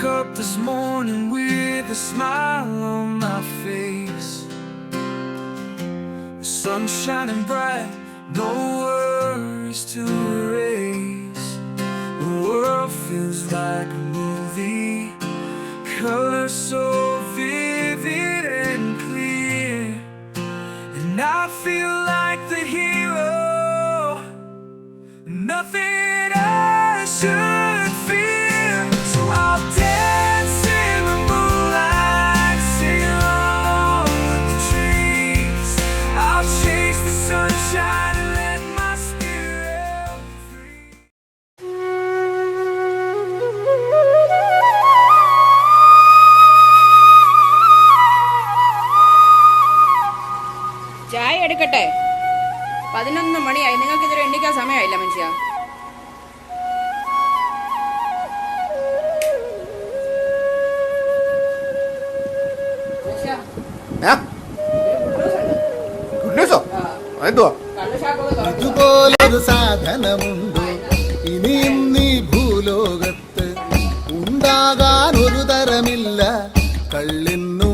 woke up this morning with a smile on my face. The sun shining bright, no worries to erase. The world feels like a movie, colors so vivid and clear. And I feel like the hero, nothing I should fear. So I'll dance in the moonlight, sing along with the trees. I'll chase the sunshine and let my spirit free. ചായ എടുക്കട്ടെ? 11 മണിയായി. നിങ്ങൾക്ക് ഇതൊരു എണ്ണിക്കാൻ സമയമായില്ല മനുഷ്യ. ഇതുപോലൊരു സാധനമുണ്ടോ ഇനിയും നീ ഭൂലോകത്ത്? ഉണ്ടാകാൻ ഒരു തരമില്ല കള്ളിന്നും.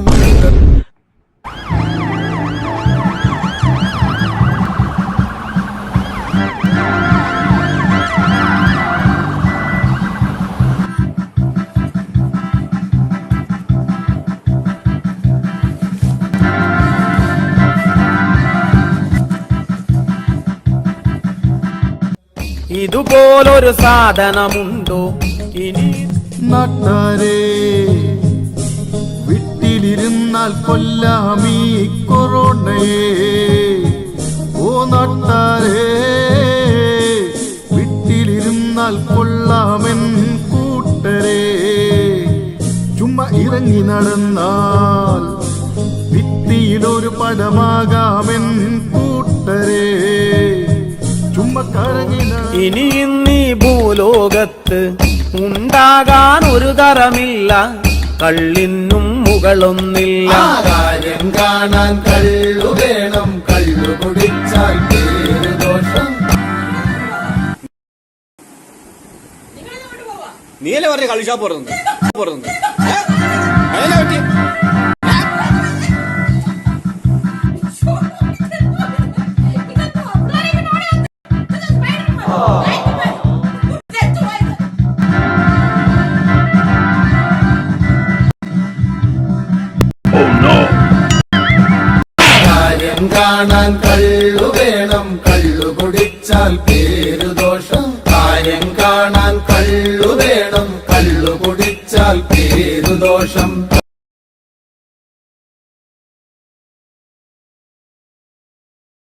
ഇതുപോലൊരു സാധനമുണ്ടോ ഇനി? നാട്ടാരേ, വീട്ടിലിരുന്നാൽ കൊല്ലാമീ കൊറോണയെ. ഓ നാട്ടാരേ, വീട്ടിലിരുന്നാൽ കൊള്ളാമെൻ കൂട്ടരേ. ചുമ്മാ ഇറങ്ങി നടന്നാൽ ഭിത്തിയിലൊരു പടമാകാമെൻ കൂട്ടരേ. ഇനി ഇന്നീ ഭൂലോകത്ത് ഉണ്ടാകാൻ ഒരു തരമില്ല, കള്ളിനും മുകളൊന്നില്ല. കാര്യം കാണാൻ കള്ളു വേണം, കള്ളു കുടിച്ചാൽ പേര് ദോഷം. നീയല്ലേ പറഞ്ഞ കള്ളു ഷാപ്പ് തുറന്നത്? കാര്യം കാണാൻ കള്ളു വേണം, കള്ളു കുടിച്ചാൽ പേര് ദോഷം. കാര്യം കാണാൻ കള്ളു വേണം, കള്ളു കുടിച്ചാൽ പേര് ദോഷം.